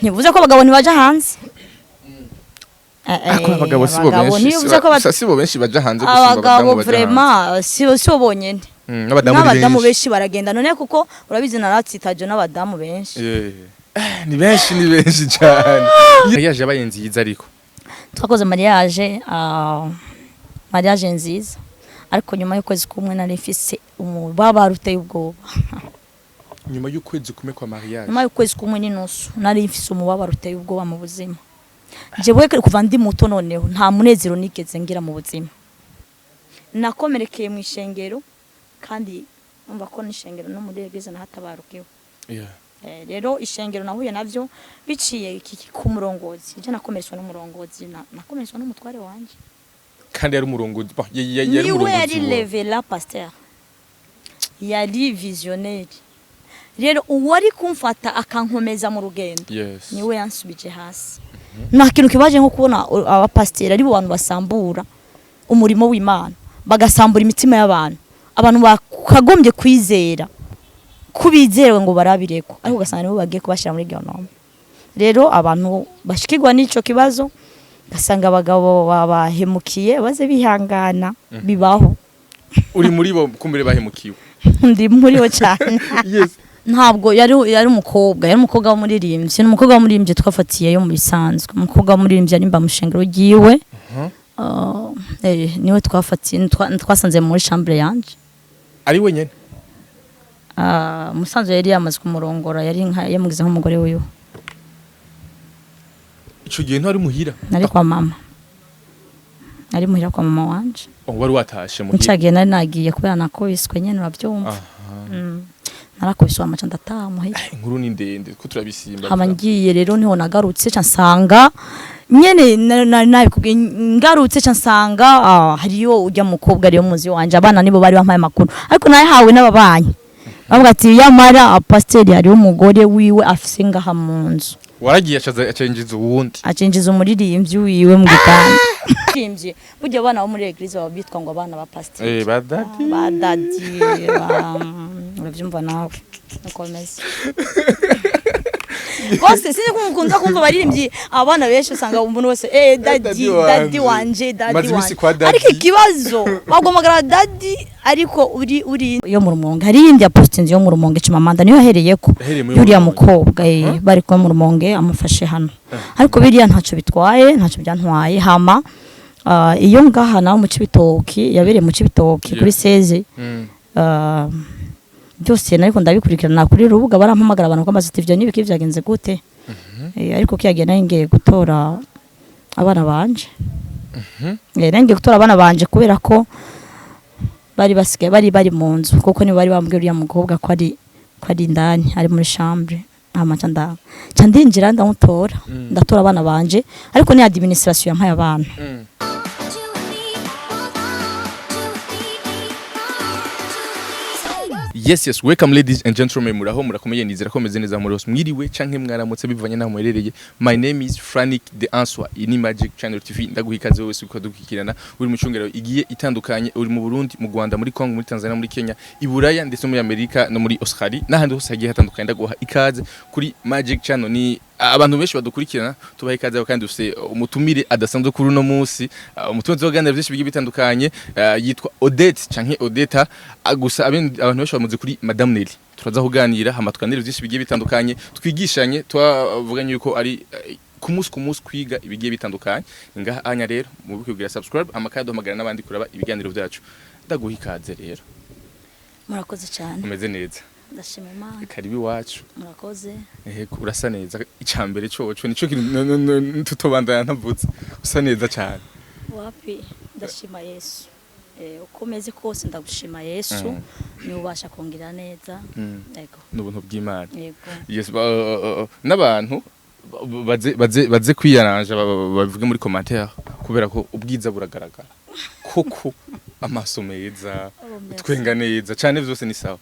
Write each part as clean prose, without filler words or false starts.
ntivuze ko abagabo ntibaja hanze abagabo sibo benshi baja hanze gusumba abagabo vraiment sibo bonyene n'abadamu benshi baragenda none kuko urabizi naratsitaje n'abadamu benshi ni benshi cyane mariage yabaye nziza ariko twakoze mariage nziza ariko nyuma y'ukwezi kumwe nari mfise umubaba ruteye ubwoba nyuma y'ukwezi kumwe kwa mariage nyuma y'ukwezi kumwe n'inusu nari mfise umubaba ruteye ubwoba mu buzima jewe kuva ndi muto noneho nta munezero nigeze ngira mu buzima nakomerekeye mu ishengero kandi umva ko n'ishengero no muri egeze nahatabarukeho rero ishengero nahuye navyo biciye ku murongozi je nakomeretswa n'umurongozi nakomeretswa n'umutware wanje kandi yari umurongozi yari umurongozi yari level pasteur yari visionnaire rero uwari kumfata akankomeza mu rugendo niwe yansubije hasi nta kintu kibaje nko kubona abapasiteri ari bo bantu basambura umurimo w'Imana bagasambura imitima y'abantu abantu bakagombye kwizera kubizerewe ngo barabireko ariko ugasanga nibo bagiye kubashira muri gihome rero abantu bashikirwa n'ico kibazo gasanga abagabo babahemukiye baze bihangana bibaho uri muri bo kumbere bahemukiwe ndi muri bo cyane ntabwo yari umukobwa wo muririmbyi n'umukobwa wo muririmbyi twafatiye yo mu bisanzwe umukobwa wo muririmbyi ari mba mushengero giwe niwe twafatiye twasanze muri chambre yanje ari wenyene musanzwe yari yamaze kumurongora yari yamugize nk'umugore wiwe ico gihe ntari muhira nari kwa mama wanje wari watashe muhira ncagiye nari nagiye kubera nakubiswe nyene uravyumva narakubiswa amaca ndataha muhira inkuru ni ndende ko turabisimba habangiye rero niho nagarutse nsanga nyene nabikubwiye ngarutse nsanga hariyo ujya mukobwa ariyo muzi wanje abana nibo bari bampaye makuru ariko naye hawe n'ababanyi bavuga ati yamara pasteur ari umugore wiwe afise ngaha mu nzu waragiye acenjiza uwundi acenjiza umuririmbyi wiwe mu gitanda kimvye burya abana bo muri eglise babitwa ngo abana ba pasteur badadi uravyumva nawe ukomeze Kose sinzi kumukunda kumva baririmbyi abana benshi usanga umuntu wese daddy wanje ariko ikibazo bagomagara daddy ariko uri yo mu rumonge hari indi postinze yo mu rumonge Chimamanda niyo yahereyeko yuriya mukobwa bari ko mu rumonge amufashe hano ariko biriya ntaco bitwaye ntaco byantwaye hama iyo ngaha nawo mu Cibitoki yabereye mu Cibitoki kuri 16 byose nariko ndabikurikirana kuri rubuga barampamagara abantu kwamaze ivyo nibiki vyagenze gute ariko kiyagiye nangeye gutora abana banje nangeye gutora abana banje kubera ko bari basigaye bari mu nzu kuko ni bari bambwiye uriya mukobwa ko ari indani ari muri chambre amaca ndinjira ndamutora ndatora abana banje ariko ni administration yampaye abana Yes, welcome ladies and gentlemen, muraho murakomeye nizera ko meze neza muri hose mwiriwe canke mwaramutse bivanye naho muherereye. My name is Frank the Answer, ini Magic Channel TV, ndaguhikaze wese uko dukikirana uri mu cungero igiye itandukanye, uri mu Burundi, mu Rwanda, muri Congo, muri Tanzania, muri Kenya, i Buraya ndetse muri Amerika no muri Australia n'ahandi hose hagiye hatandukanye. Ndaguha ikaze kuri Magic Channel. Ni abantu benshi badukurikirana tubaha ikaze kandi ufite umutumire adasanzwe kuri uno munsi, umutunzi w'aganira byinshi bigiye bitandukanye, yitwa Odette canke Odetta, gusa abantu benshi bamuzi kuri Madame Nelly. Turaza kuganira hamatwanire byinshi bigiye bitandukanye, twigishanye, twavuganye yuko ari ku munsi kwiga ibigiye bitandukanye. Ngaha anya rero mu bikubwira subscribe amakado hamagara n'abandi kuraba ibiganiro byacu. Ndaguha ikaze rero. Murakoze cyane. Umeze neza. Ndashima Imana. Karibi wacu. Murakoze. Urasa neza icambere coco nico tutobandana ntavutse. Usa neza cyane. Wapi ndashima Yesu. Ukomeze kose ndagushima Yesu niubasha kongira neza. Yego. N'ubuntu bw'Imana. Yego. Yes, n'abantu baze kwiyaranja bavuge muri commentaire kubera ko ubwiza buragaragara. Koko amaso meza, twenga neza cyane byose ni sawa.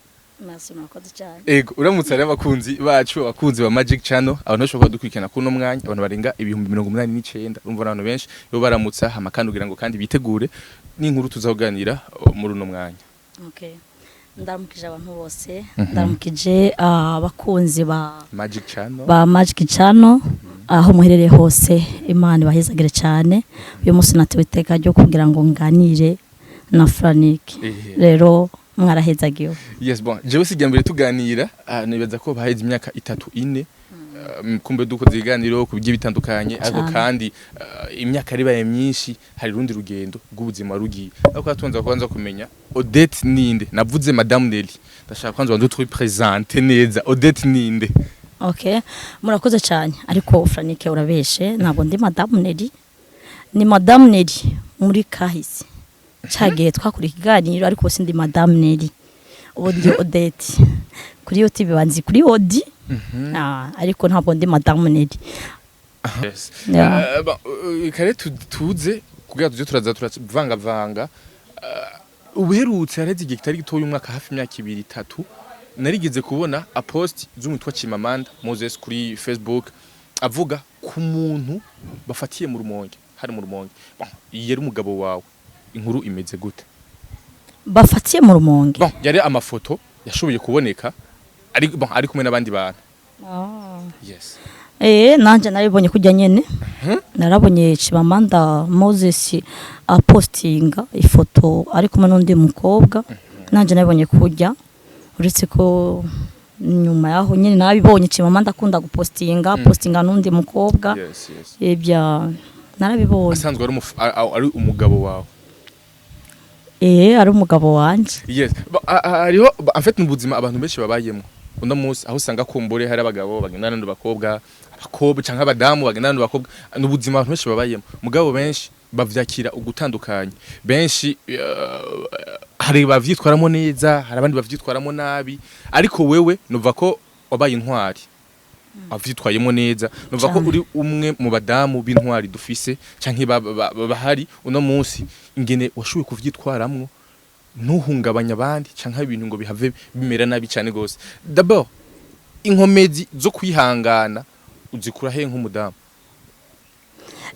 Maso nakoze cyane. Ego uramutse ari abakunzi bacu abakunzi ba Magic Channel abantu bashobora dukurikirana kuno mwanya abantu barenga 189 urumva abantu benshi yo baramutsa hamakandi kugira ngo kandi bitegure n'inkuru tuzaganira muri uno mwanya. Okay. ndaramukije abantu bose ndaramukije abakunzi ba Magic Channel aho muherereye hose Imana ibahezagire cyane uyu munsi natewe iteka ryo kugira ngo nganire na Frank rero mwarahezagiwe. Yes, bon jewe sijya mbere tuganira nibaza ko baheze imyaka 3-4 kumbe dukoze ibiganiro ku bigiye bitandukanye ariko kandi imyaka ari baye myinshi hari rundi rugendo rw'ubuzima rugiye ariko atunza kwanza kumenya Odette ninde navuze Madame Nelly ndashaka kwanza wandu turi présenter neza Odette ninde. Okay, murakoze cyane ariko Frank urabeshe ntabwo ndi Madame Nelly ni Madame Nelly muri kahise cyagiye twakuri ikiganiro ariko sindi Madame Nelly ubu ndi Odette kuri YouTube banzi kuri Odi ariko ntabwo ndi Madame Nelly. Yes. Kare tuze kugira tuje turavanga ubuherutse yareze igitari gitoye umwaka hafi imyaka 2-3 narigeze kubona a post z'umutwa Chimamanda Moses kuri Facebook avuga ku muntu bafatiye mu Rumonge hari mu Rumonge yari umugabo wawe inkuru imeze gute bafatiye mu Rumonge yari amafoto yashoboye kuboneka ari kumwe n'abandi bantu. Yes. Nanje naribonye kujya nyene narabonye Chimamanda Moses apostinga ifoto ari kumwe n'undi mukobwa nanje naribonye kujya uretse ko nyuma yaho nyene nabibonye Chimamanda akunda gupostinga n'undi mukobwa. Ebya narabibonye asanzwe ari umugabo wawe. Ari umugabo wanje. Yes. Ariho en fait mu buzima abantu benshi babayemo uno munsi aho usanga kumbure hari abagabo bagendana n'abakobwa canke abadamu bagendana n'abakobwa n'ubuzima abantu benshi babayemo mugabo benshi bavyakira ugutandukanye benshi hari bavyitwaramo neza hari abandi bavyitwaramo nabi ariko wewe nuva ko wabaye intwari avyitwayemo neza nuva ko uri umwe mu badamu b'intwari dufise canke bahari uno munsi ingene washuye kuvyitwaramwo ntuhungabanya abandi canke ibintu ngo bihave bimera nabi cyane gose. D'abord inkomezi zo kwihangana uzikura he nk'umudamu?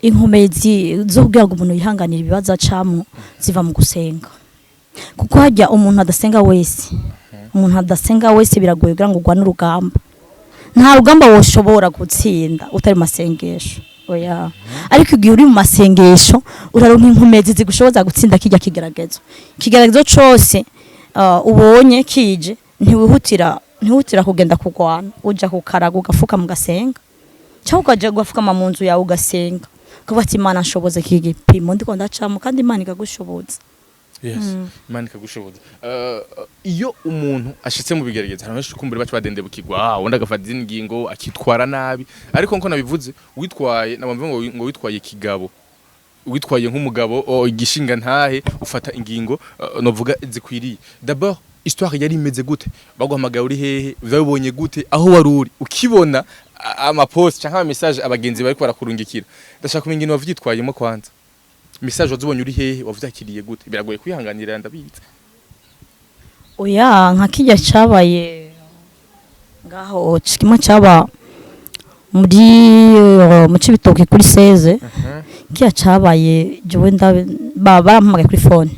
Inkomezi zo kugira ngo umuntu yihanganira ibibazo acamwe ziva mu gusenga kuko hajya umuntu adasenga wese biragoye kugira ngo ugwane urugamba nta rugamba woshobora gutsinda utari masengesho oya ariko igihe uri mu masengesho uraronka inkomezi zigushoboza gutsinda kijya kigeragezo cyose ubonye kije ntihutira kugenda kugwana uja kukaraga ugafuka mu gasenga cyangwa ukaja gufuka mu nzu yawe ugasenga kuba ati Imana nshoboze kigipimo ndiko ndacamo kandi Imana ikagushoboza. Yes. Imana ikagushoboza. Iyo umuntu ashitse mu bigerageza harameshi kumbure bacu badende bukigwa wonda gafata ingingo akitwara nabi ariko nko nabivuze witwaye nabamve ngo witwaye kigabo witwaye nk'umugabo igishinga ntahe ufata ingingo novuga zikwiriye. D'abord histoire yari imeze gute baguhamagaye uri hehe babonye gute aho waruri ukibona ama post cyangwa message abagenzi bari barakurungikira ndashaka kumenya ingene wavyitwayemo kwanza message wazubonye uri hehe wavyakiriye gute biragoye kwihanganira ndabizi. Oya nka kijya cyabaye ngaho kimwe cyaba muri mu Cibitoke kuri 16 kijya cyabaye jewe barampamagaye kuri phone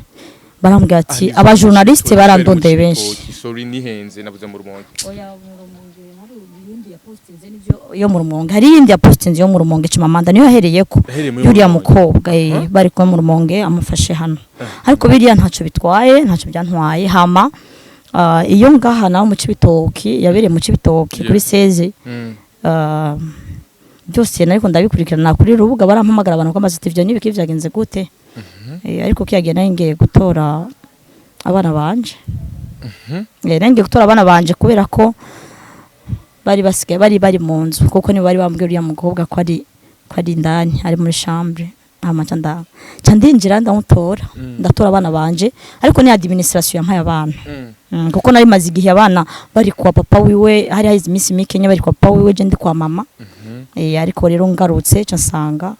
barambwira ati aba journaliste barandondeye benshi. Sorry nihenze nabuze mu Rumonge. Oya mu Rumonge hari ibindi ya postinze nivyo yo mu Rumonge hari indi ya postinze yo mu Rumonge Chimamanda niyo hereyeko yuriya mukobwa bari kwa mu Rumonge amufashe hano ariko biriya ntacyo bitwaye ntacyo byantwaye hama iyo ngaha naho mu Cibitoki yabereye mu Cibitoki kuri 16 byose nariko ndabikurikirana kuri rubuga barampamagara abantu kwamaze ivyo nibiki byagenze gute ariko kiyagenda ngiye gutora abana banje nangiye gutora abana banje kubera ko bari basigaye bari mu nzu kuko ni bari bambwiye uriya mukobwa ko ari indani ari muri chambre amaca ndinjira ndamutora ndatora abana banje ariko ni administration yampaye abana kuko nari maze igihe abana bari kwa papa wiwe hari hayize iminsi mikenya bari kwa papa wiwe je ndi kwa mama ariko rero ngarutse nsanga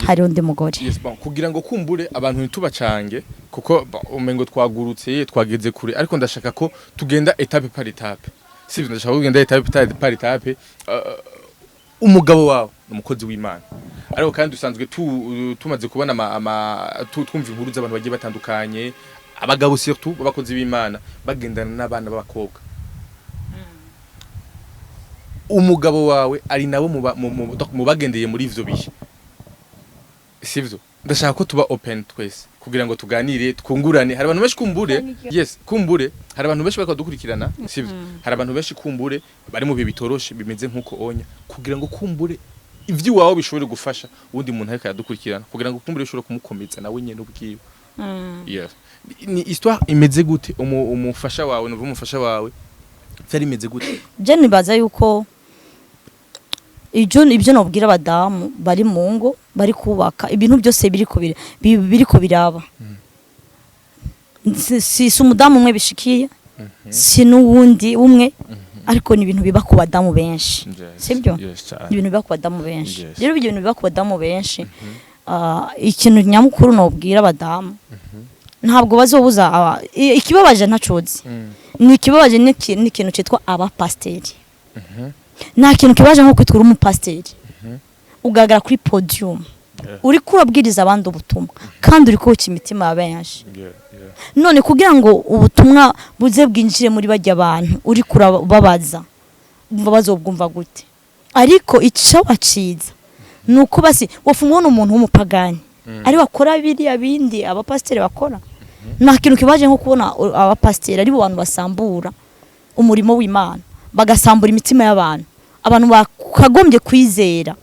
hari undi mugore. Yes, kugira ngo kumbure abantu ntitubacange kuko umengo twagurutse twageze kure ariko ndashaka ko tugenda etape par etape sivyo ndashaka kugenda etape par etape umugabo wawe umukozi w'Imana ariko kandi usanzwe tumaze kubona twumva inkuru z'abantu bagiye batandukanye abagabo surtout babakozi b'Imana bagendana n'abana b'abakobwa umugabo wawe ari nawe mu bagendeye muri ivyo bihe sivyo ndashaka ko tuba open twese kugira ngo tuganire twungurane hari abantu benshi kumbure yes kumbure hari abantu benshi bakadukurikirana sivyo hari abantu benshi kumbure bari mu bihe bitoroshe bimeze nkuko onya kugira ngo kumbure ivyo wawe bishobore gufasha ubundi muntu ariko yadukurikirana kugira ngo kumbure ushobore kumukomeza nawe nyene ubwiwe yes ni histoire imeze gute umufasha wawe no umufasha wawe byari imeze gute je nibaza yuko ibyo nobwira abadamu bari mu ngo bari kubaka ibintu byose biriko biraba si umudamu umwe bishikiye si n'uwundi umwe ariko ni ibintu biba ku badamu benshi sibyo ibintu biba ku badamu benshi rero ibintu biba ku badamu benshi ikintu nyamukuru nobwira abadamu ntabwo bazobuza ikibabaje ntacozi ni ikibabaje n'ikintu cyitwa abapasteri nta kintu kibaje nko kwitwa umupasteri ugaragara kuri podium uri kurabwiriza abandi ubutumwa kandi uri koca imitima y'abenshi none kugira ngo ubutumwa buze bwinjire muri bajya abantu uri kurababaza bazobwumva gute ariko icyo waciza nuko basi wafumubona umuntu w'umupagani ari wakora biriya bindi abapasteri bakora nta kintu kibaje nko kubona abapasteri ari bo bantu basambura umurimo w'Imana bagasambura imitima y'abantu abantu bakagombye kwizera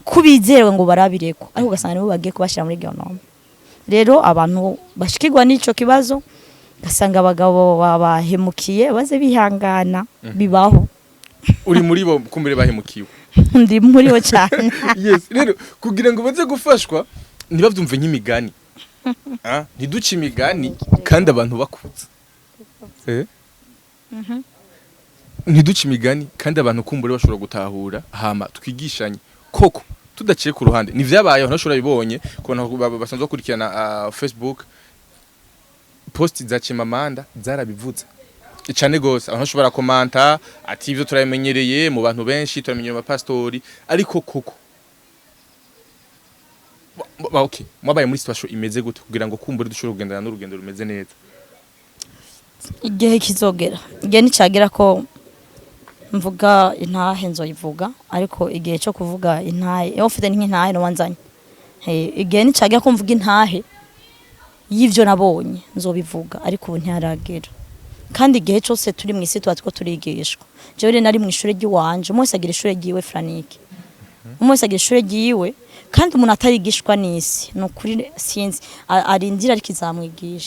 kubizera ngo barabireko ariko ugasanga nibo bagiye kubashira muri gihome rero abantu bashikirwa n'ico kibazo gasanga abagabo babahemukiye baze bihangana bibaho uri muri bo kumbere bahemukiwe ndi muri bo cyane yes rero kugira ngo baze gufashwa ntibavyumve nk'imigani ntiduce imigani kandi abantu bakuze ntiduce imigani kandi abantu kumbure bashobora gutahura hama twigishanye koko tudaciye ku ruhande ni vyabaye abantu bashobora bibonye kubona basanzwe bakurikirana Facebook post za Chimamanda zarabivuze cyane gose abantu bashobora komanta ati ivyo turamenyereye mu bantu benshi turamenyereye mu pastori ariko koko okay mwabaye muri situation imeze gute kugira ngo kumbure dushobora kugendana n'urugendo rumeze neza igihe kizogera igihe nicagera ko mvuga intahe nzoyivuga ariko igihe cyo kuvuga intahe ofite n'intahe no wanzanye igihe nicagera ko mvuga intahe y'ivyo nabonye nzobivuga ariko ubu ntiharagera kandi igihe cyose turi mu isi twatwo turigishwa jewe nari mu ishure ry'iwanje umwe agira ishure ryiwe Franike umwe agira ishure ryiwe kandi umuntu atarigishwa n'isi no kuri sinzi arindira ariko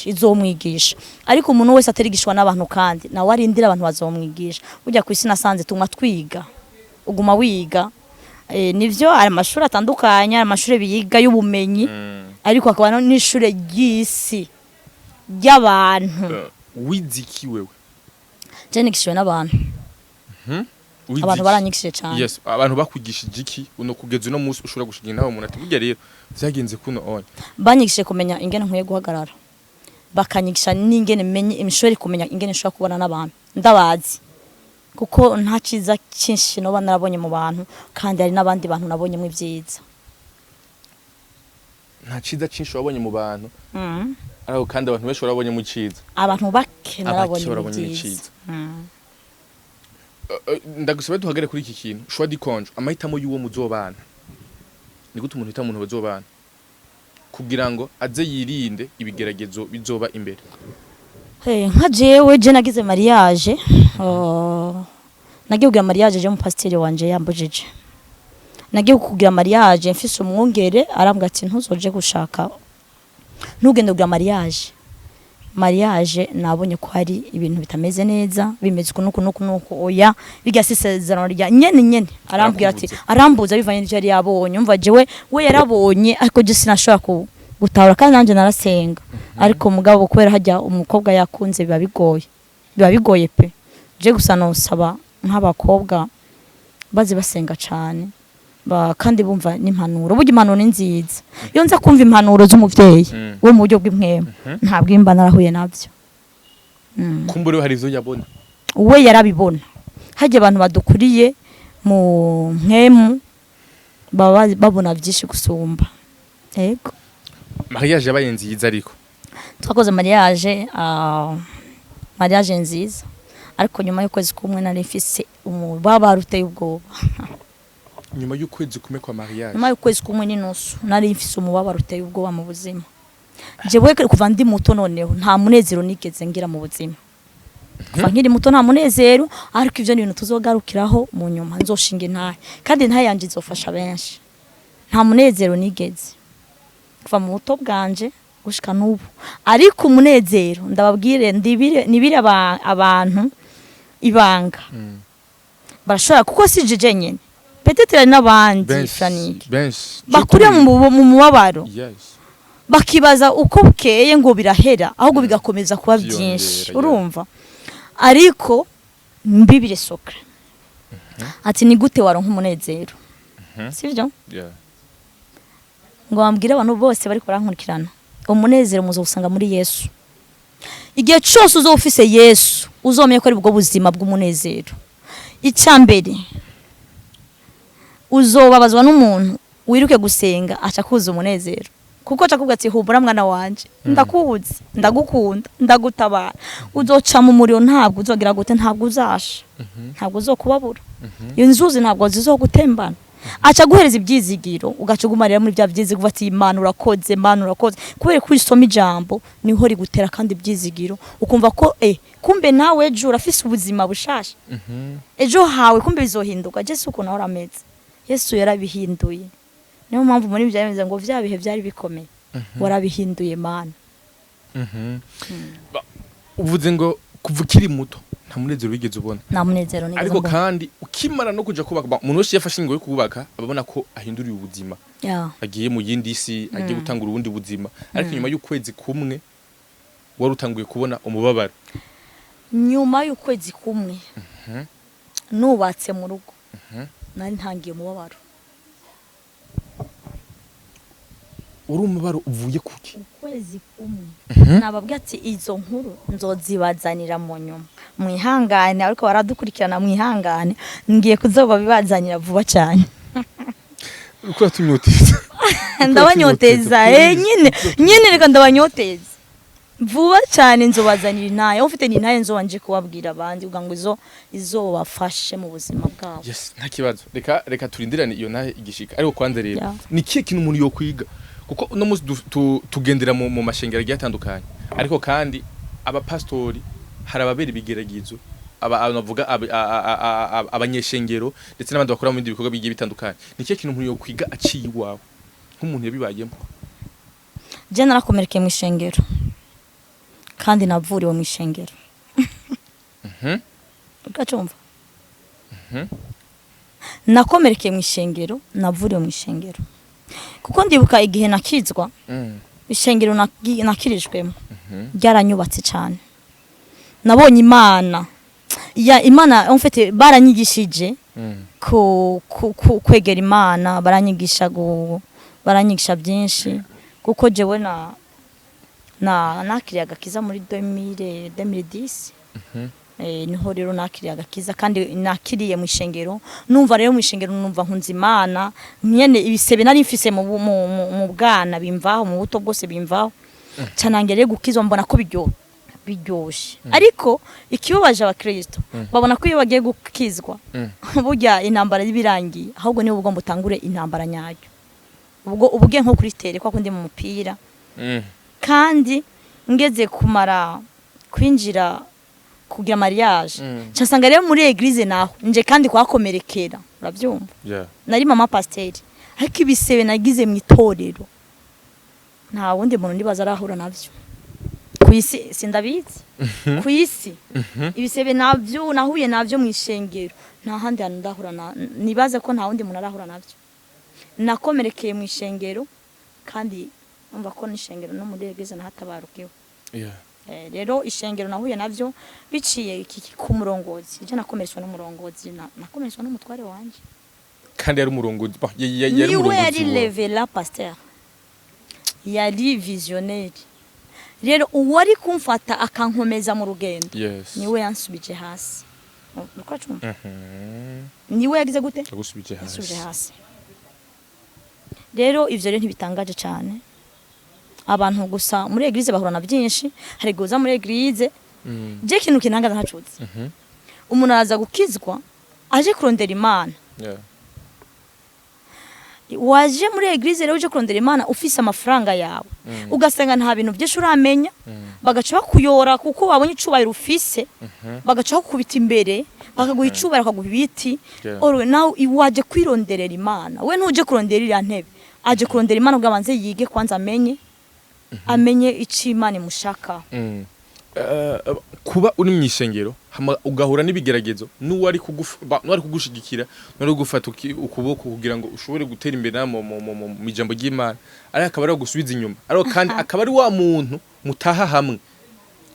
izomwigisha ariko umuntu wese atarigishwa n'abantu kandi nawe arindira abantu bazomwigisha ujya ku isi nasanze tumwa twiga uguma wiga nivyo ari amashuri atandukanye amashuri biyiga y'ubumenyi ariko akaba n'ishure ry'isi ry'abantu wiziki wewe je nigishwe n'abantu abantu baranyigishije cyane yes abantu bakwigishije iki uno kugeza uno munsi ushobora gushigira nawe umuntu ati burya rero vyagenze kuno onye banyigishije kumenya ingene nkwiye guhagarara bakanyigisha n'ingene menye imishori kumenya ingene nshobora kubona n'abantu ndabazi kuko nta ciza cyinshi no banarabonye mu bantu kandi hari n'abandi bantu nabonye mu byiza nta ciza cyinshi wabonye mu bantu ariko kandi abantu benshi barabonye mu ciza abantu bake narabonye mu byiza ndagusaba duhagare kuri iki kintu shwa dikonje amahitamo y'uwo muzobana ni gute umuntu hita umuntu bazobana kugira ngo aze yirinde ibigeragezo bizoba imbere nka jewe je nagize mariage nagiye kugira mariage je mu pasteur wanje yambujije nagiye kugira mariage mfise umwongere arambwa ati ntuzoje gushaka ntugende kugira mariage nabonye ko hari ibintu bitameze neza bimeze nuko oya bigasisezerano rya nyene arambwira ati arambuza bivanye n'icyo yari yabonye umva jewe we yarabonye ariko je sinashobora gutahura kandi nanje narasenga ariko mugabo kubera hajya umukobwa yakunze biba bigoye pe je gusa no saba nk'abakobwa bazi basenga cyane kandi bumva n'impanuro burya impanuro ni nziza iyo nza kumva impanuro z'umuvyeyi wo mu buryo bw'imwema ntabwo imba narahuye nabyo kumbure hari ivyo yabona we yarabibona hajye abantu badukuriye mu nkemu babona byinshi gusumba yego mariage yabaye nziza ariko twakoze mariage mariage nziza ariko nyuma y'ukwezi kumwe nari mfise umubabaro uteye ubwoba. Nyuma y'ukwezi kumwe kwa mariage, nyuma y'ukwezi kumwe n'inusu nari mfise umubabaro uteye ubwoba mu buzima. Jewe kuva ndi muto noneho nta munezero nigeze ngira mu buzima. Kuva nkiri muto nta munezero, ariko ivyo ni ibintu tuzogarukiraho mu nyuma, nzoshinga intahe kandi intahe yanje izofasha benshi. Nta munezero nigeze kuva mu buto bwanje gushika n'ubu, ariko umunezero ndababwire nibire abantu ibanga barashobora, kuko si jeje nyene, peut-être n'abandi Franike bakuriye mu mubabaro, bakibaza uko bukeye ngo birahera ahubwo bigakomeza kuba byinshi, urumva. Ariko mbibire sokre ati ni gute waronka umunezero, sivyo? Ngo bambwire abantu bose bari kurankurikirana, umunezero muzosanga muri Yesu. Igihe cyose uzofise Yesu uzomeye ko ari bwo buzima bw'umunezero. Icambere uzobabazwa n'umuntu wiruke gusenga aca kuza umunezero, kuko acakubwa ati hubura mwana wanje, ndakuzi, ndagukunda, ndagutabara. Uzoca mu muriro ntabwo uzogira gute, ntabwo uzasha, ntabwo uzokubabura, inzuzi ntabwo zizogutembana. Aca guhereza ibyizigiro ugacugumarira muri bya byizigiro ati Imana urakoze, Imana urakoze, kubera ko isoma ijambo niho rigutera kandi ibyizigiro, ukumva ko kumbe nawe ejo urafise ubuzima bushasha, ejo hawe kumbe bizohinduka. Yesu uko nawe arameze, Yesu yarabihinduye. Niyo mpamvu muri byameze ngo vya bihe byari bikomeye, warabihinduye Mana. Uvuze ngo kuva kiri muto nta munezero wigeze ubona. Nta munezero nigeze ariko kandi ukimara no kuja kubaka, umuntu wese yafashe ingo yo kubaka ababona ko ahinduriye ubuzima, agiye mu yindi si, agiye gutangura ubundi buzima. Ariko nyuma y'ukwezi kumwe wari utanguye kubona umubabaro. Nyuma y'ukwezi kumwe nubatse mu rugo nari ntangiye umubabaro. Uri umubabaro uvuye kuki? Ukwezi kumwe nababwiye ati izo nkuru nzozibazanira mu nyuma, mwihangane ariko baradukurikirana, mwihangane ngiye kuzoba bibazanira vuba cyane. Uko yatunyoteza ndabanyoteza nyine reka ndabanyoteza vuba cyane, nzobazanira intaye. Ufite n'intaye nzobanje kubabwira abandi uga ngo izo bafashe mu buzima bwabo. Yes, nta kibazo. Reka turindirane iyo ntaye igishika. Ariko kwanze rero ni kiye kintu umuntu yo kwiga, kuko uno munsi tugendera mu mashengero agiye atandukanye, ariko kandi abapastori hari ababera ibigeragezo, abavuga abanyeshengero ndetse n'abandi bakora mu bindi bikorwa bigiye bitandukanye. Ni kiye kintu umuntu yo kwiga aciye iwawe nk'umuntu yabibayemo? Je narakomerekeye mu ishengero kandi navuriwe mu ishengero. Ukacumva? Nakomerekeye mu ishengero, navuriwe mu ishengero. Kuko ndibuka igihe nakizwa, ishengero nakirijwemo ryaranyubatse cyane. Nabonye Imana, Imana en fait baranyigishije kwegera Imana, baranyigisha byinshi, kuko jewe nakiriye agakiza muri 2010. Niho rero nakiriye agakiza kandi nakiriye mu ishengero. Numva rero mu ishengero numva nkunze Imana, nyene ibisebe nari mfise mu bwana bimvaho, mu buto bwose bimvaho. Canangere gukizwa mbona ko biryoshe. Ariko ikibabaje abakristo babona ko iyo bagiye gukizwa burya intambara birangiye, ahubwo niwe ugomba utangure intambara nyayo. Ubwo ubugiye nko kuri tere kwa kundi mu mupira. Kandi ngeze kumara kwinjira kugira mariage cyasanga rero muri eglise naho nje kandi kwakomerekera, urabyumva? Nari mama pasteur, ariko ibisebe nagize mu itorero nta wundi muntu ndibaza arahura navyo kwisi, sindabizi kwisi. Ibisebe navyo nahuye navyo mu ishengero, nta handi hantu ndahura nibaza ko nta wundi muntu arahura navyo. Nakomerekeye mu ishengero kandi umva ko n'ishengero no muri eglise nahatabarukiwe. Rero ishengero nahuye navyo biciye ku murongozi. Je nakomeretswe n'umurongozi, nakomeretswe n'umutware wanje kandi yari umurongozi. Niwe yari level pasteur, yari visionnaire. Rero uwari kumfata akankomeza mu rugendo niwe yansubije hasi. Uko acumva? Niwe yagize gute? Agusubije hasi. Rero ivyo rero ntibitangaje cyane, abantu gusa muri eglise bahura na byinshi hari goza muri eglise je kintu kinangaza ntacutse umuntu araza gukizwa aje kurondera Imana waje muri eglise rero uje kurondera Imana ufise amafaranga yawe ugasanga nta bintu byinshi uramenya bagaca bakuyora kuko babonye icubahiro ufise bagaca bakubita imbere bakaguha icubahiro bakaguha ibiti orwe nawe iwaje kwironderera Imana we ntuje kurondera iriya ntebe aje kurondera Imana ubwo abanze yige kwanza amenye ici Imana imushaka kuba uri mu ishengero ugahura n'ibigeragezo n'uwari kugushigikira no gufata ukuboko kugira ngo ushobore gutera imbere mu ijambo ry'Imana ari akaba ari gusubiza inyuma ariko kandi akaba ari wa muntu mutaha hamwe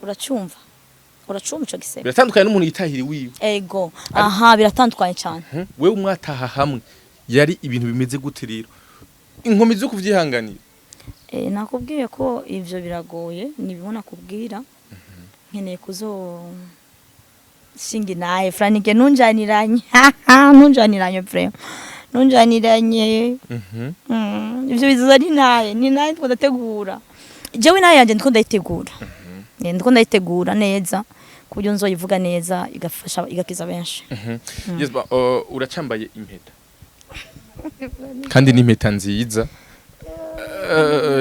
uracumva ico gisebe biratandukanye n'umuntu yitahiri wiwe ego aha biratandukanye cyane wewe umwataha hamwe yari ibintu bimeze gute rero inkomezi zo kuvyihanganira nakubwiye ko ivyo biragoye nibibona kubwira nkeneye shingi naye Franike nunjaniranye frère nunjaniranye ivyo bizoza ni naye twodategura jewe naye yanje ndiko ndayitegura neza kuburyo nzoyivuga neza igafasha igakiza benshi yes ba uracambaye impeta kandi ni impeta nziza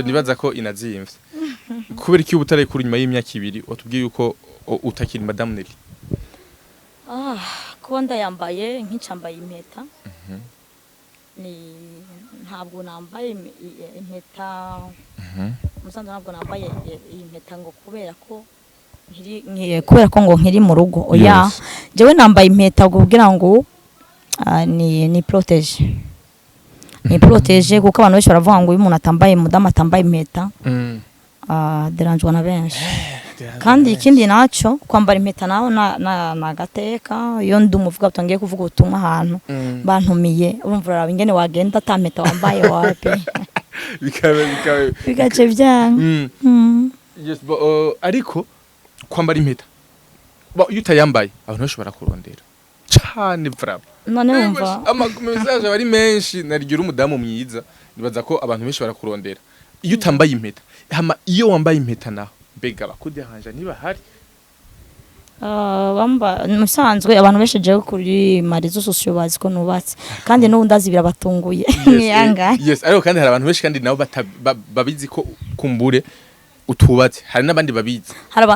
nibaza ko inazimvye kubera iki ubutare kuri nyuma y'imyaka 2 watubwiye yuko utakiri Madame Nelly ko ndayambaye nk'icambaye impeta ni ntabwo nambaye impeta musanze ntabwo nambaye impeta ngo kubera ko ngo nkiri mu rugo oya jewe nambaye impeta kugira ngo ni protege kuko abantu benshi baravuga ngo uyu muntu atambaye mudamu atambaye impeta deranjwa na benshi kandi ikindi naco kwambara impeta naho na gateka iyo ndumuvuga utangiye kuvuga ubutumwa ahantu bantumiye urumva uraraba ingene wagenda atampeta wambaye wapi bikace byanga yes ariko kwambara impeta iyo utayambaye abantu benshi barakurondera cyane vraba none wumva amakomeza bari menshi narigira umudamu mwiza nibaza ko abantu benshi barakurondera iyo utambaye impeta iyo wambaye impeta naho mbega bakudehanja niba hari musanzwe abantu benshi jewe kuri marizo sosio bazi ko nubatse kandi n'ubu ndazibira batunguye mwiyanga yes ariko kandi hari abantu benshi kandi nabo babizi ko kumbure utubatse hari nabandi babizi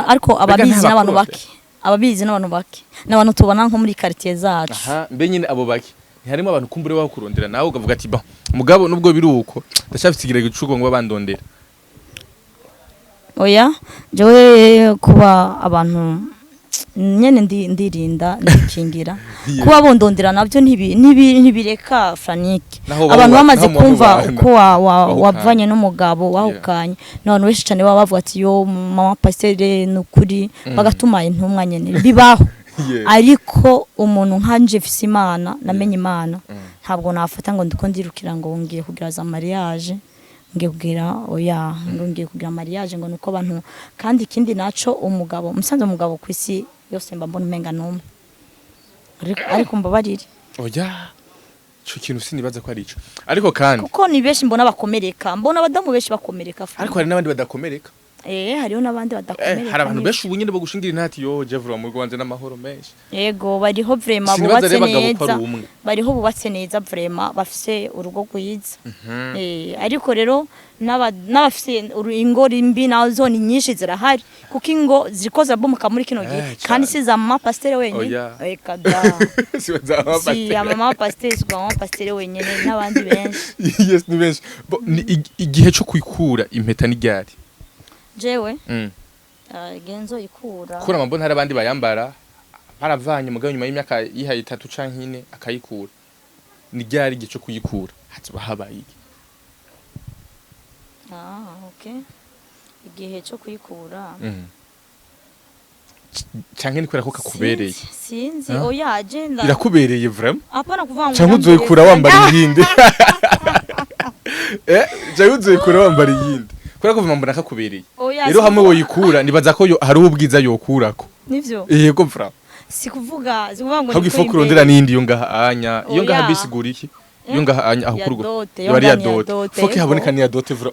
ariko ababizi n'abantu bake n'abantu tubona nko muri quartier zacu mbe nyine abo bake harimo abantu kumbure baho kurondera nawe ugavuga ati ba mugabo nubwo biruko ndashafite igirege cuko ngo babandondera oya jewe kuba abantu nyene ndirinda ndikingira kuba bondondera navyo ntibireka Franike abantu bamaze kumva ko wavanye n'umugabo wahukanye n'abantu benshi cyane baba bavuga ati yo mama pastere nukuri bagatuma intumwa nyene bibaho ariko umuntu nkanje fise Imana namenye Imana ntabwo nafata ngo ndiko ndirukira ngo ngiye kugira za mariage ngiye kugira oya ngiye kugira mariage ngo nuko abantu kandi ikindi naco umugabo musanze umugabo kwisi yose mbona umenga numwe ariko mbabarire oya cyo kintu sinibaza ko ari ico ariko kandi kuko ni benshi mbona bakomereka mbona abadamu benshi bakomereka ariko hari nabandi badakomereka hariho nabandi badakomereka hari abantu benshi ubunyene bagushingira intati yo Jevra mu Rwanda n'amahoro menshi yego bariho vraiment bubatse neza bariho bubatse neza vraiment bafise urugo rwiza ariko rero n'abafise ingori mbi nazo ni nyinshi zirahari kuko ingo zikoza bomuka muri kino gihe kandi siza mama pasteur wenyine kada si mama pasteur wenyine n'abandi benshi yes ni benshi igihe cyo kwikura impeta ni ryari jewe genzo ikura kura mambona hari abandi bayambara baravanye mugabo nyuma y'imyaka yihaye 3 canke 4 akayikura ni ryari igihe cyo kuyikura hatsiba habaye okay igihe cyo kuyikura canke nikwera ko kakubereye sinzi oya agenda irakubereye vraiment apana kuvanga canke uzoyikura wambara iyindi canke uzoyikura wambara iyindi kora ko mbona kakubereye rero hamwe woyikura nibaza ko hari ubwiza yokurako nivyo yego mfra sikuvuga ngo niko kurondera nindi yo ngaha anya iyo ngaha bisigura iki yo ngaha aho kurugo bari ya dote foke haboneka ni ya dote vura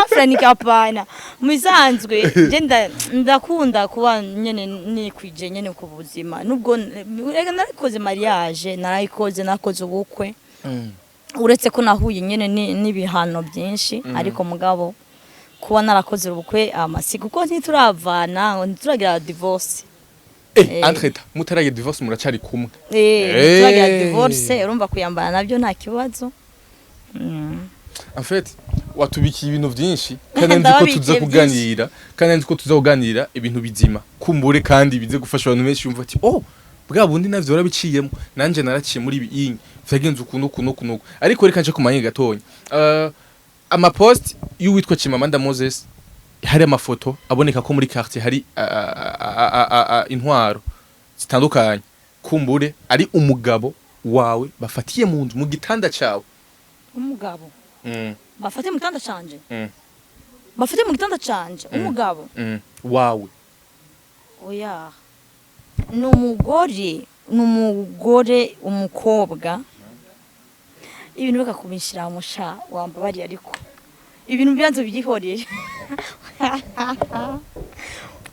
Franike apana musanzwe je ndakunda kuba nyene nikwije nyene ku buzima nubwo narikoze mariage nakoze ubukwe uretse ko nahuye nyene n'ibihano byinshi ariko mugabo kuba narakoze ubukwe amasi kuko ntituravana ntituragira divorce entreta mutaragira divorce muracari kumwe turagira divorce urumva kuyambana nabyo nta kibazo en fait watubikiye ibintu byinshi kandi ndiko tuza kuganira ibintu bizima kumbure kandi bize gufasha abantu benshi yumva ati oh bwa bundi navyo warabiciyemo nanje naraciye muri ibi inyi vyagenze ukuntu ariko reka nje kumanye gatonya ama post y'uwitwa Chimamanda Moses hari amafoto aboneka ko muri quartier hari intwaro zitandukanye kumbure ari umugabo wawe bafatiye mu nzu mu gitanda cyawe umugabo bafatiye mu gitanda canje bafatiye mu gitanda canje umugabo wawe oya numugore umukobwa ibintu bakakubishira musha wambabari ariko ibintu byanze byihorere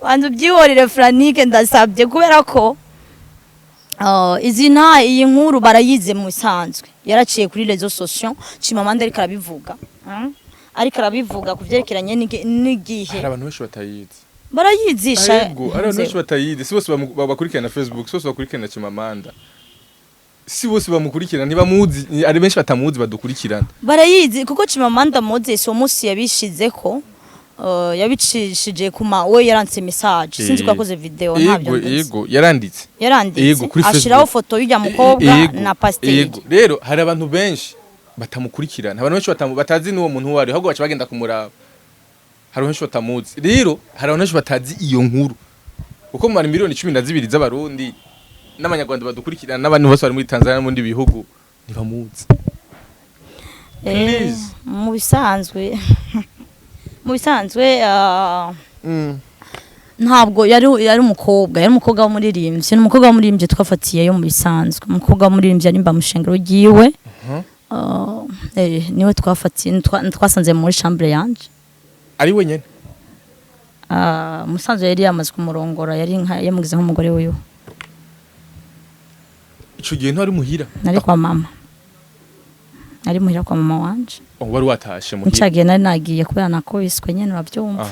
wanzu byihorere Franike ndasabye kubera ko izina iyi nkuru barayize mu sanzwe yaraciye kuri rezo sociaux Chimamanda ariko arabivuga kuvyerekeranye n'igihe hari abantu benshi batayizi barayizisha ari abantu benshi batayizi si bose bakurikirana Facebook si bose bakurikirana Chimamanda si bose bamukurikirana ntibamuzi ari benshi batamuzi badukurikirana barayizi kuko Chimamanda Moses uwo munsi yabishizeko yabicishije kuma we yaranse message sinzi ko yakoze video ntabyo yego yaranditse ashiraho foto y'ujya mukobwa na pasteur rero hari abantu benshi batamukurikirana abantu benshi batazi n'uwo muntu wari ahubwo baca bagenda kumuraba hari benshi batamuzi rero hari abantu benshi batazi iyo nkuru uko mu miliyoni 12 z'abarundi n'abanyarwanda badukurikirana n'abantu bose bari muri Tanzania n'undi bihugu ntibamuzi mu bisanzwe ntabwo yari umukobwa w'umuririmbyi n'umukobwa w'umuririmbyi twafatiye yo mu bisanzwe umukobwa w'umuririmbyi ari mbamushengero giwe niwe twafatiye twasanze muri chambre yanje ari wenyene musanzwe yari yamaze kumurongora yari yamugize nk'umugore wiwe ico gihe ntari muhira nari kwa mama ari muhira kwa mama wanje wari watashe muhira ncagiye nari nagiye kubera nakubiswe nyene uravyumva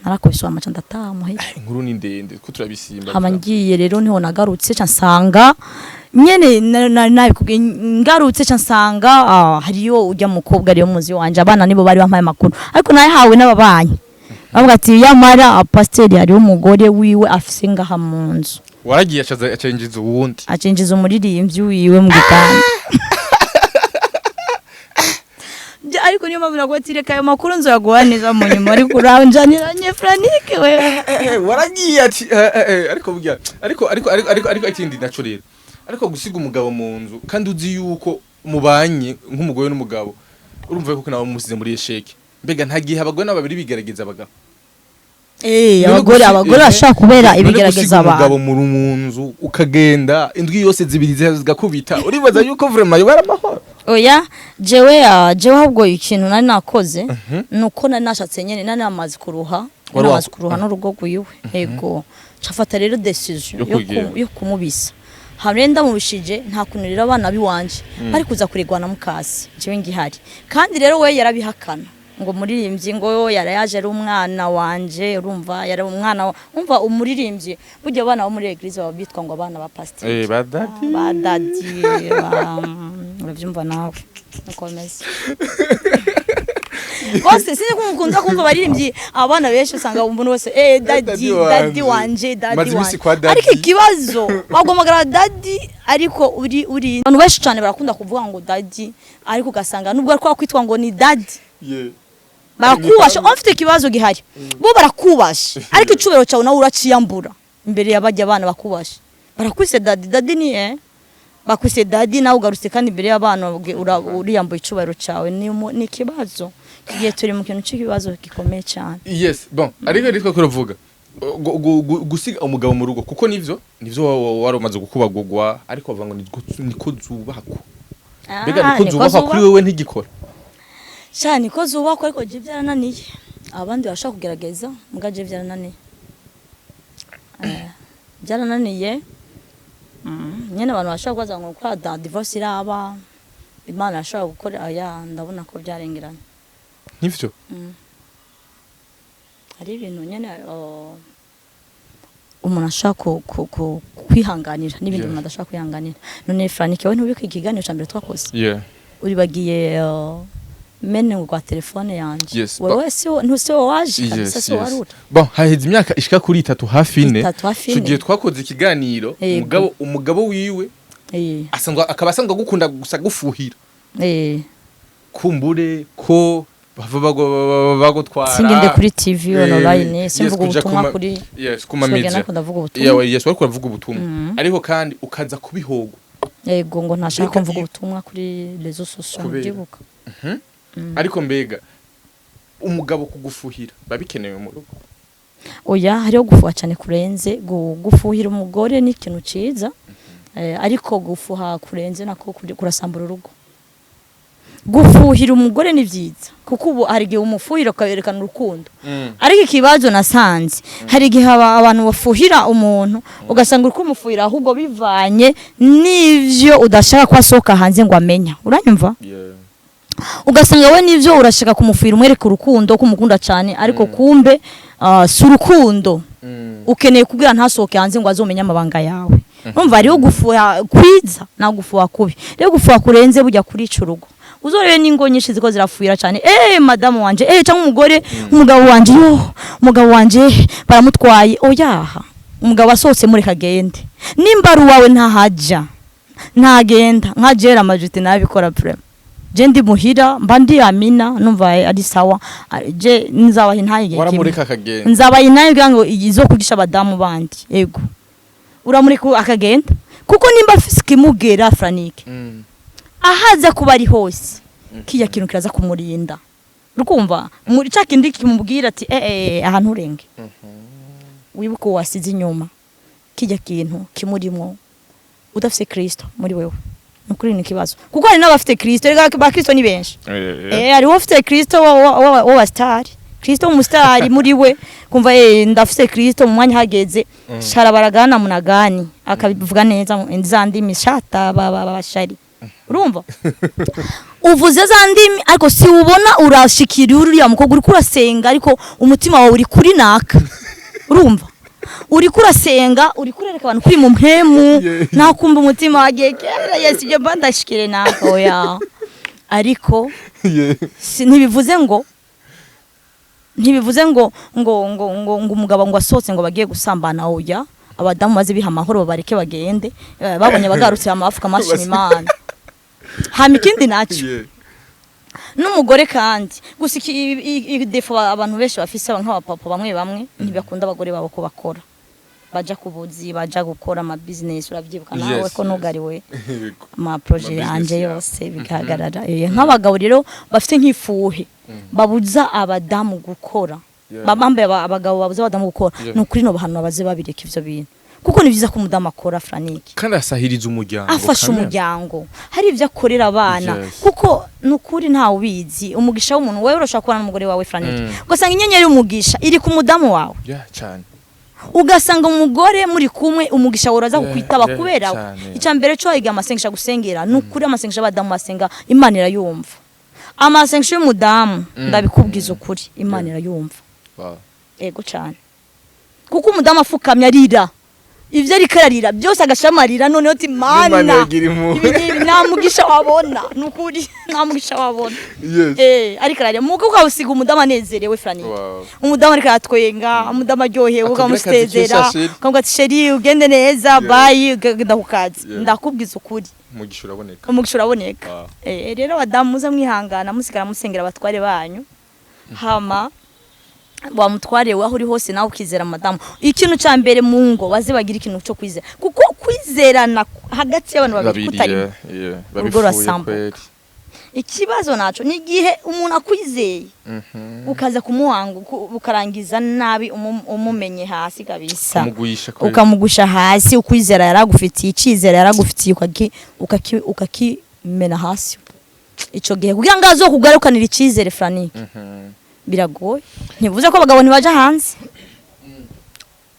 narakubiswe amaca ndataha muhira inkuru ni ndende ko turabisimba habangiye rero niho nagarutse ca nsanga nyene nabikubwiye ngarutse ca nsanga hariyo ujya mukobwa ariyo muzi wanje abana nibo bari bampaye makuru ariko naye hawe n'ababanyi bavuga ati yamara pasteur hariyo umugore wiwe afise ngaha mu nzu waragiye acenjiza uwundi acenjiza umuririmbyi wiwe mu gitanda ariko niyo mpamvu nakuba tireka ayo makuru nzoyaguhaniza mu nyuma ariko uranjaniranye Franike we waragiye ati ariko burya ariko ikindi naco rero ariko gusiga umugabo mu nzu kandi uzi yuko mubanye nk'umugore n'umugabo urumva ko nawe musize muri esheke mbega ntagihe abagore n'ababiri bigerageza abagabo abagore bashaka kubera ibigerageza abagabo mu nzu ukagenda indwi yose zibiri zigakubita uribaza yuko vraiment yobara amahoro oya jewe ahubwo ikintu nari nakoze nuko nari nashatse nyene nari namaze kuruha n'urugo rwiwe yego cafata rero decision yo kumubisa harenda mubishije nta kunurira abana biwanje bari kuza kuregwana mukasi jewe ngihari kandi rero we yarabihakana ngo muririmbyi ngo yarayaje ari umwana wanje urumva yari umwana umva umuririmbyi burya abana bo muri eglise babitwa ngo abana ba pasteur badadi uravyumva nawe ukomeze bose sinzi kumukunda kumva baririmbyi abana benshi usanga umuntu wese dadi wanje ariko ikibazo bagomagara dadi ariko uri abantu benshi cyane barakunda kuvuga ngo dadi ariko ugasanga nubwo ariko kwitwa ngo ni dadi barakubasha ufite ikibazo gihari bo barakubasha ariko icubero cyawe nawe uraciyambura imbere y'abajya abana bakubasha barakwise dadi ni bakwise dadi nawe ugarutse kandi imbere y'abana uriyambuye icubero cyawe ni ikibazo kigiye turi mu kintu cy'ikibazo gikomeye cyane yes bon ariko ritwa kuravuga gusiga umugabo mu rugo kuko nivyo wari umaze gukubagurwa ariko bavuga ngo niko zubako Mbega niko zubakwa kuri wewe ntigikora cyane niko zubakwa ariko je byarananiye abandi bashaka kugerageza mugaje byarananiye byarananiye nyene abantu bashaka kwaza ngo kwa divorce iraba Imana ashaka gukora aya ndabona ko byarengeranye nivyo ari ibintu nyene umuntu ashaka kwihanganira n'ibindi umuntu adashaka kwihanganira none Franike we ntubike ikiganiro cyambere twakoze uri bagiye mene ngo kwa telefone yanje wewe ntuse waje kabisa so waruta bon haheze imyaka ishika kuri 3 hafi 4 tugiye twakoze ikiganiro umugabo wiwe akabasanga gukunda gusa gufuhira kumbure ko bagutwara singende kuri TV online simvuga ubutumwa kuri kuma media wari kuvuga ubutumwa ariko kandi ukaza kubihogo yego ngo ntashaka kumvuga ubutumwa kuri rezo social ndibuka ariko mbega umugabo kugufuhira babikenewe mu rugo oya hariho gufuha cyane kurenze gufuhira umugore ni ikintu ciza ariko gufuha kurenze nako kurasambura urugo gufuhira umugore ni byiza kuko ubu hari gihe umufuhira ukaberekana urukundo ariko ikibazo nasanze hari gihe abantu bafuhira umuntu ugasanga uko umufuhira ahubwo bivanye n'ivyo udashaka kwasoka hanze ngo amenya uranyumva ugasanga we n'ivyo urashaka kumufuhira umwereka urukundo kumukunda cyane ariko kumbe si urukundo ukeneye kubwira ntasoke hanze ngo azomenya amabanga yawe umva ariho gufuha kwiza na gufuha kubi rero gufuha kurenze bujya kurica urugo uzorebe ningo nyinshi ziko zirafuhira cyane madamu wanje cyangwa umugabo wanje baramutwaye oyaha umugabo asohotse muri kagende nimba ari wawe ntagenda nkajera amajute nabikora prem je ndi muhira mba ndi Amina numva ari sawa je nzabaha intayige waramureka kagende nzabaha intayige ngo izo kugisha abadamu bandi yego uramureka akagenda kuko nimba fiskimugera Franike ahaza kuba ari hose kiya kintu kiraza kumurinda rukumva muri cyakindi kimubwira ati ahantu urenge wibuko wasize inyuma kijya kintu kimurimo udafite Kristo muri wewe nukuri ni kibazo kuko hari n'abafite Kristo rega ba Kristo ni benshi ari wafite Kristo wa star Kristo umustar muri we kumva ndafite Kristo mu mwanya hageze sharabaragana munagani akabivuga neza nzandi mishata bashari urumva uvuze za ndimi ariko si ubona urashikira uriya mukobwa uri kurasenga ariko umutima wawe uri kuri naka urumva uri kurasenga uri kurereka abantu kuri mu mpemu nakumva umutima wagekera yesije bandashikire naka oya ariko ntibivuze ngo umugabo ngo asotse ngo bagiye gusambana oya abadamu baze biha amahoro bareke bagende babonye bagarutse amafuka mashini Imana hama ikindi nacyo n'umugore kandi gusa defo abantu benshi bafise nk'abapapa bamwe ntibakunda abagore babo ko bakora baja kubuzi baja gukora ama business urabyibuka nawe ko nugariwe ama projet yanje yose bigahagarara nk'abagabo rero bafite nk'ifuhe babuza abadamu gukora babambe abagabo babuza abadamu gukora nukuri no bahano baze babireka ivyo bintu kuko ni byiza ko umudamu akora Franike kandi asahiriza umuryango afasha umuryango hari ivyo akorera abana kuko nukuri nta ubizi umugisha w'umuntu wewe urashaka kubana n'umugore wawe Franike ugasanga inyenyeri y'umugisha iri ku mudamu wawe cyane ugasanga umugore muri kumwe umugisha woraza kukwitaba kubera icambere cyo higa amasengesha gusengera nukuri amasengesha abadamu basenga Imana irayumva amasengesho y'umudamu ndabikubwiza ukuri Imana irayumva ego cyane kuko umudamu afukamye arira ivyo ari kararira byose agashamarira none oti Mana namugisha wabona nukuri namugisha wabona ari kararira muko ukawusiga umudamu anezerewe Franike umudamu ari karatwenga umudamu aryohewe ukamustezera ukavuga ati sheri ugende neza bye ndahukazi ndakubwiza ukuri umugisha uraboneka rero abadamu muza mwihangana musigara musengera abatware banyu hama wamutwarewe aho uri hose nawe ukizera madamu ikintu cya mbere mu ngo bazibagira ikintu cyo kwizera kuko kwizerana hagati y'abantu babiri kutari urwo rasambuka ikibazo naco ni gihe umuntu akwizeye ukaza kumuhanga ukarangiza nabi umumenye hasi kabisa ukamugusha hasi ukwizera yaragufitiye icizera yaragufitiye mena hasi ico gihe kugira ngo azokugarukanira icizere Frank biragoye ntivuze ko abagabo ntibaja hanze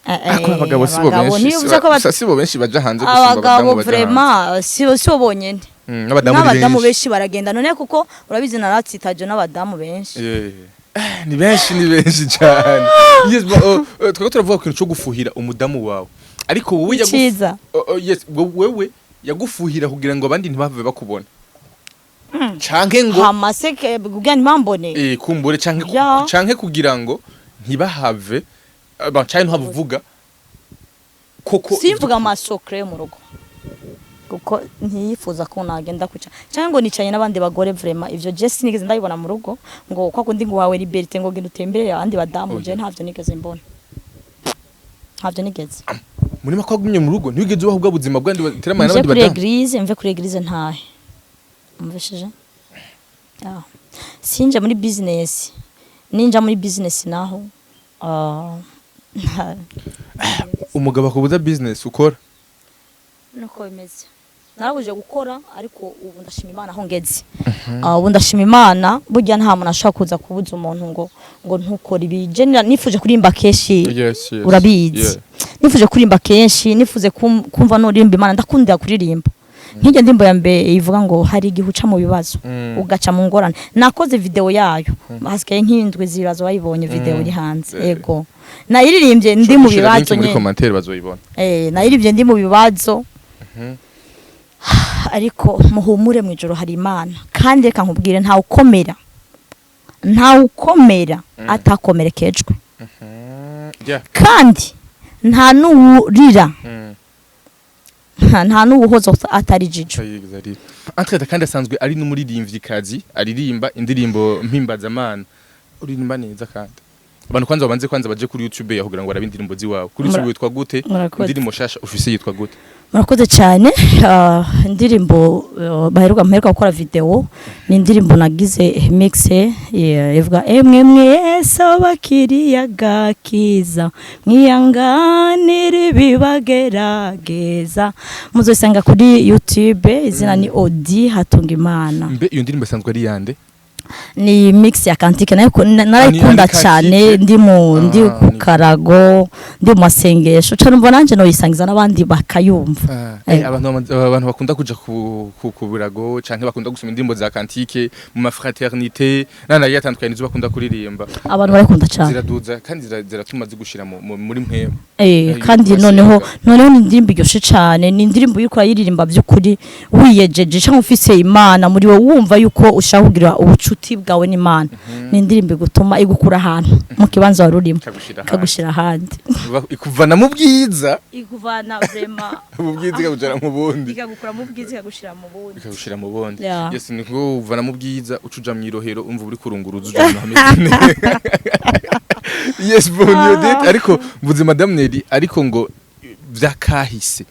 ako abagabo sibo benshi baja hanze gusumba abagabo vraiment sibo bonyene n'abadamu benshi baragenda none kuko urabizi naratsitaje n'abadamu benshi ni benshi cyane yes twako turavuga ko cyo gufuhira umudamu wawe ariko wowe wewe yagufuhira kugira ngo abandi ntibave bakubona canke ngo hamaseke kugira ntibambone kumbure canke kugira ngo ntibahave cyane ntavuga koko simvuga amasokre mu rugo kuko ntiyifuza ko nagenda kuca cyangwa ngo nicanye n'abandi bagore vraiment ivyo je sinigeze ndabibona mu rugo ngo kwa kundi ngo wawe liberté ngo genda utembere abandi badamu je ntavyo nigeze mbona ntavyo nigeze muri makagumye mu rugo ntigeze ubaho bw'ubuzima bwandi bateramana n'abandi badamu mve kuri église ntahe umveshije sinja muri business ninja muri business naho umugabo akubuza business ukora nuko bimeze narabuje gukora ariko ubu ndashima Imana aho ngeze ubu ndashima Imana burya nta muntu ashaka kuza kubuza umuntu ngo ntukore ibi general nifuje kurimba keshi urabizi nifuje kurimba kenshi nifuze kumva no rimba Imana ndakundira kuririmba nk'ijya ndimbo ya mbe ivuga ngo hari igihuca mu bibazo ugaca mu ngorane nakoze video yayo hasigaye nk'indwi zibazo bayibonye video iri hanze ego nayiririmbye ndi mu bibazo muri commentaire bazoyibona nayiririmbye ndi mu bibazo ariko muhumure mu ijoro hari Imana kandi reka nkubwire nta ukomera atakomerekejwe kandi nta nuwurira nta nuwuhoza atari jijo Entre kandi asanzwe ari n'umuririmvyikazi aririmba indirimbo mpimbazamana uririmba neza kandi abantu kwanza baje kuri YouTube yahugira ngo barabe indirimbo ziwawe kuri YouTube witwa gute indirimbo shasha officiel yitwa gute murakoze cyane indirimbo mperuka gukora video ni indirimbo nagize mix ivuga mwese abakiriya gakiza mwiyanganire bibagerageza muzosanga kuri YouTube izina ni Odi Hatunga Imana mbe iyo ndirimbo sanzwe ari yande ni mix ya kantike narayikunda cyane ndi ku karago ndi mu masengesho cyane mbona nanje no yisangiza nabandi bakayumva abantu bakunda kuja ku burago canke bakunda gusoma indirimbo za kantike mu mafraternité nana yatandukanye nizo bakunda kuririmba abantu barakunda cyane ziraduza kandi ziratuma zigushira muri mpemo kandi noneho ni indirimbo iryoshe cyane ni indirimbo yuko yiririmba by'ukuri wiyejeje cyangwa ufise Imana muri wowe wumva yuko ushahugira ubucuti bwawe n'Imana ni indirimbo gutuma igukura ahantu mu kibanza warurimo kagushira ahandi ikuvana mu bwiza ikuvana vraiment mu bwiza ikagujana mu bundi ikagukura mu bwiza ikagushira mu bundi yes niko uvana mu bwiza ucuja mu irohero umva uri kurunguruza uja mu hameze yes bonyo date ariko mvuze madame Neri ariko ngo vyakahise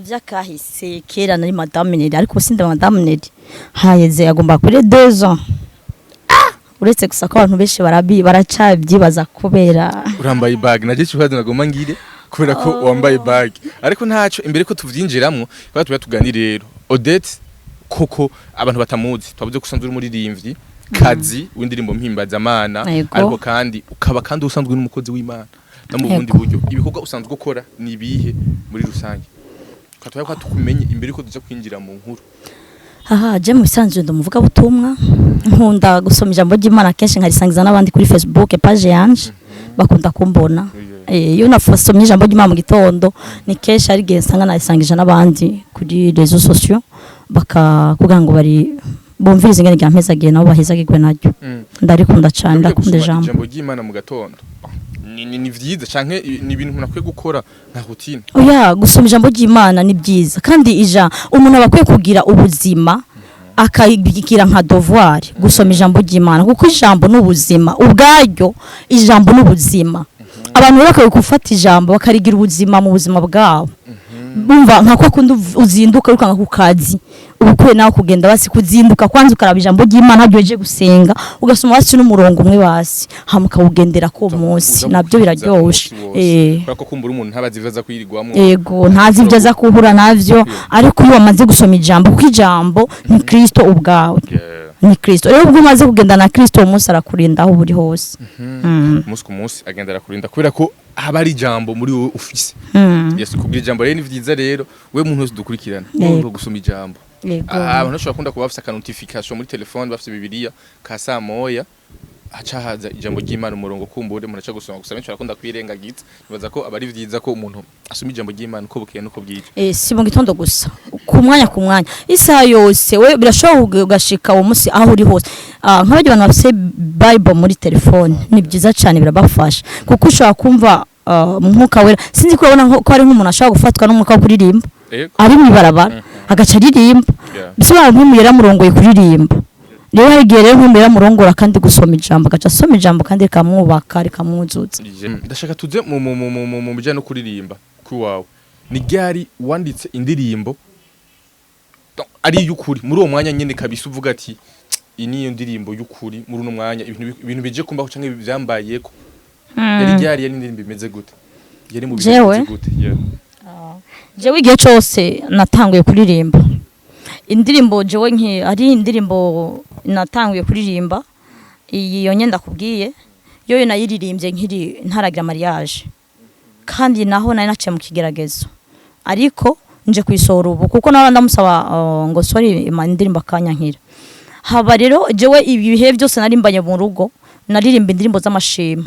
vyakahise kera nari madame Neri ariko sinde madame Neri hayeze agomba kuri 2 ans uretse gusa ko abantu benshi baracabyibaza kubera urambaye bag naje cyuhadi nagoma ngire kubera ko wambaye bag ariko ntaco imbere ko tuvyinjiramwo kwa tuganire rero Odette koko abantu batamuzi twavuze kusanzwe muri rimvyi kazi w'indirimbo mpimbazamana ariko kandi ukaba kandi usanzwe n'umukozi w'Imana no mu bundi buryo ibikorwa usanzwe gukora ni bihe muri rusange katwaye ko tukumenye imbere ko tuza kwinjira mu nkuru je mu bisanzwe ndamuvuga butumwa nkunda gusoma ijambo ry'Imana kenshi nkarisangiza n'abandi kuri Facebook page yanje bakunda kumbona iyo nafasomye ijambo ry'Imana mu gitondo ni kenshi ari gihe nsanga narisangije n'abandi kuri réseaux sociaux bakakugira ngo bari bumvirize ngene ryampeza nabo bahezagirwe naryo ndarikunda cyane ndakunda ijambo ry'Imana mu gatondo ni vyiza canke ni ibintu umuntu akwiye gukora nka routine gusoma ijambo ry'Imana ni byiza kandi umuntu abakwiye kugira ubuzima akayigira nka devoir gusoma ijambo ry'Imana kuko ijambo n'ubuzima ubwaryo ijambo n'ubuzima abantu bakwiye gufata ijambo bakarigira ubuzima mu buzima bwabo bumva nka ko kundi uzinduka ukanga ku kazi ubukwe nawe kugenda basi kuzinduka kwanza ukaraba ijambo ry'Imana hajye gusenga ugasoma basi n'umurongo umwe basi hamuka ugendera ko munsi nabyo biraryoshe bako kumbura umuntu ntabazivaza kwirigwamo yego ntazivyo za kuhura navyo ariko iyo wamaze gusoma ijambo kuko ijambo ni Kristo ubwawe ni Kristo rero ubwo umaze kugenda na Kristo umunsi arakurinda aho buri hose umunsi ku munsi agenda arakurinda kubera ko haba ari ijambo muri wowe ufise Yesu kubwira ijambo rero ni vyiza rero we muntu wese dukurikirana no gusoma ijambo abantu bashobora kunda kuba bafise notification muri telefone bafise bibiliya ka saa moya haca haza ijambo ry'Imana umurongo kumbure muraca gusoma gusa benshi barakunda kwirengagiza nibaza ko abari vyiza ko umuntu asoma ijambo ry'Imana uko bukeye nuko bwije si mu gitondo gusa ku mwanya isaha yose we birashobora ugashika uwo munsi aho uri hose nk'abandi bantu bafise Bible muri telefone ni byiza cyane birabafasha kuko ushobora kumva umwuka wera sinzi ko ubona ko ari nk'umuntu ashobora gufatwa n'umwuka wo kuririmba ari mu ibarabara agaca aririmba bisobanura nk'umuyera murongoye kuririmba rero hagiye rero nk'umuyera murongora kandi gusoma ijambo agaca asoma ijambo kandi rikamwubaka rikamwuzutsa ndashaka tuze mu bijyanye no kuririmba kuwawe ni ryari wanditse indirimbo ari y'ukuri muri uwo mwanya nyine kabisa uvuga ati iyi niyo ndirimbo y'ukuri muri uno mwanya ibintu bije kumbaho cyangwa byambayeko yari ryari yari indirimbo imeze gute yari mu bimeze gute jewe igihe cyose natanguye kuririmba indirimbo jewe ari indirimbo natanguye kuririmba iyo nyenda kubwiye yo nayiririmbye nkiri ntaragira mariage kandi naho nari naciye mu kigeragezo ariko nje kwisohora ubu kuko nawe ndamusaba ngo sorry indirimbo akanyankira haba rero jewe ibihe byose narimbanye mu rugo naririmba indirimbo z'amashimwe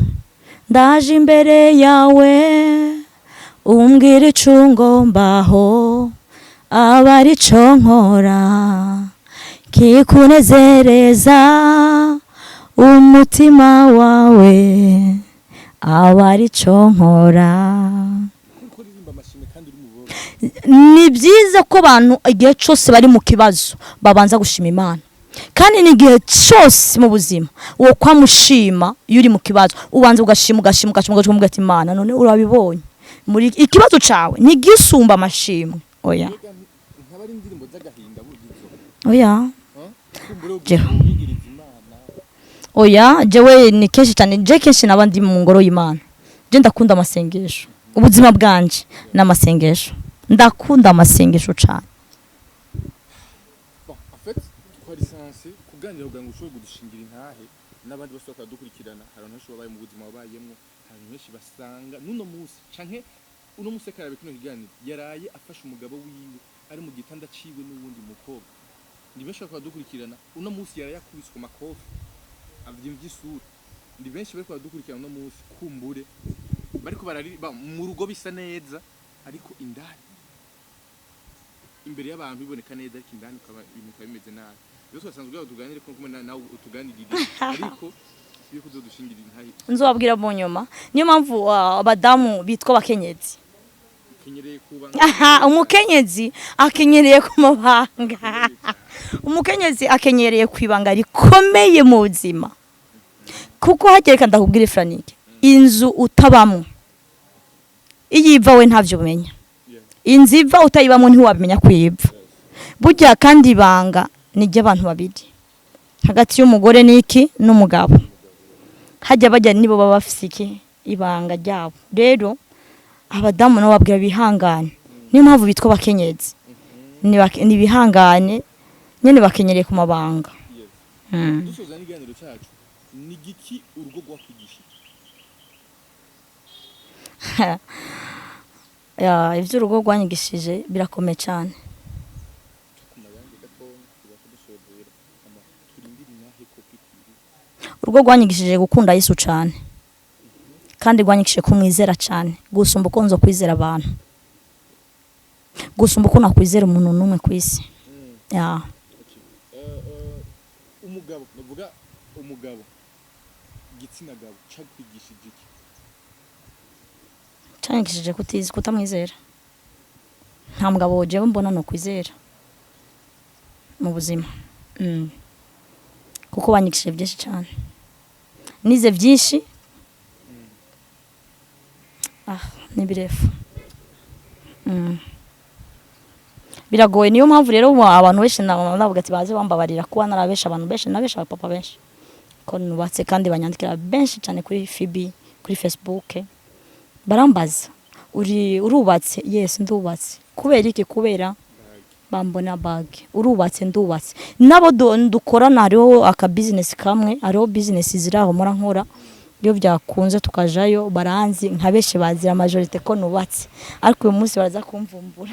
ndaje imbere yawe umbwire icungombaho abari co nkora kikunezereza umutima wawe abari co nkora ni byiza ko abantu igihe cyose bari mu kibazo babanza gushima Imana kandi ni igihe cyose mu buzima uwo kwamushima iyo uri mu kibazo ubanza ugashima ugati Imana none urabibonye muri ikibazo cawe ni gisumba amashimwe oya oya jewe ni kenshi cyane je kenshi nabandi mu ngoro y'Imana je ndakunda amasengesho ubuzima bwanje n'amasengesho ndakunda amasengesho cyane kuganira kugira ngo ushobore gudushingira intahe n'abandi bose bakadukurikirana hari abantu benshi babaye mu buzima babayemo hari benshi basanga nuno munsi canke uno munsi karabe kino kiganiro yaraye afashe umugabo wiwe ari mu gitanda ciwe n'uwundi mukobwa ndi benshi bakadukurikirana uno munsi yaraye akubiswe makofi avyimvye isura ndi benshi bariko baradukurikirana uno munsi kumbure bariko barariba mu rugo bisa neza ariko indani imbere y'abantu biboneka neza ariko indani ukaba bimeze nabi Yesu asanzwe tuganire ko kumwe nawe utuganirire ariko iyo kuzodushingira intahe nzobabwira mu nyuma niyo mpamvu abadamu bitwa bakenyezi umukenyezi akenyereye ku mabanga umukenyezi akenyereye ku ibanga rikomeye mu buzima kuko hagereka ndakubwira Franike inzu utabamwe iyiva we ntavyo umenya inzu iva utayibamwe ntiwabimenya kwiva burya kandi ibanga nijye abantu babiri hagati y'umugore n'iki n'umugabo hajya bajya nibo baba bafise iki ibanga ryabo rero abadamu nabo babwira bihangane niyo mpamvu bitwa bakenyezi ni bihangane nyene bakenyereye ku mabanga dusoza n'iganiro cyacu ni giki urugo rwakwigishije ivyo urugo rwanyigishije birakomeye cyane urugo rwanyigishije gukunda Yesu cyane kandi rwanyigishije kumwizera cyane gusumba uko nzo kwizera abantu gusumba uko nakwizera umuntu numwe kwisi umugabo navuga umugabo gitsina gabo cyakwigishije iki cyanyigishije kutamwizera nta mugabo jewe mbona no kwizera mu buzima kuko banyigishije byinshi cyane nize byinshi ni birefu biragoye niyo mpamvu rero abantu benshi navuga ati baze bambabarira kuba narabesha abantu benshi nabesha papa benshi ko nubatse kandi banyandikira benshi cyane kuri FB kuri Facebook barambaza urubatse yes ndubatse kubera iki kubera bambona bag urubatse ndubatse nabo dukorana hariho aka business kamwe hariho business ziraho mora nkora iyo byakunze tukajayo baranzi nkabeshe bazira majorite ko nubatse ariko uyu munsi baraza kumvumbura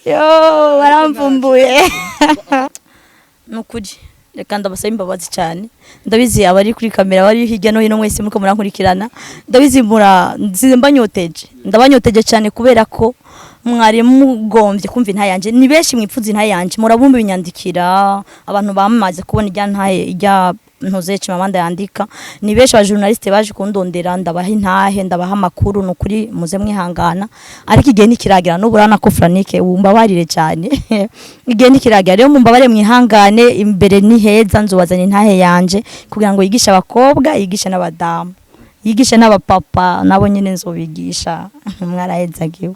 yo baramvumbuye nukuri reka ndabasaba imbabazi cyane ndabizi abari kuri kamera bari hirya no hino mwese muko murankurikirana ndabizi ndabanyoteje cyane kubera ko mwari mugombye kumva inta yanje ni benshi mwipfuza inta yanje murabumba binyandikira abantu bamaze kubona ijya ntaye ijya ntoze cimamanda yandika ni benshi ba journaliste baje kundondera ndabaha intahe ndabaha makuru nukuri muze mwihangana ariko igihe nikiragira n'uburana ko Franike umbabarire cyane igihe nikiragira rero mumbabare mwihangane imbere ni heza nzubazanye intahe yanje kugira ngo yigisha abakobwa yigisha n'abadamu yigisha n'abapapa nabo nyine nzobigisha mwarahezagiwe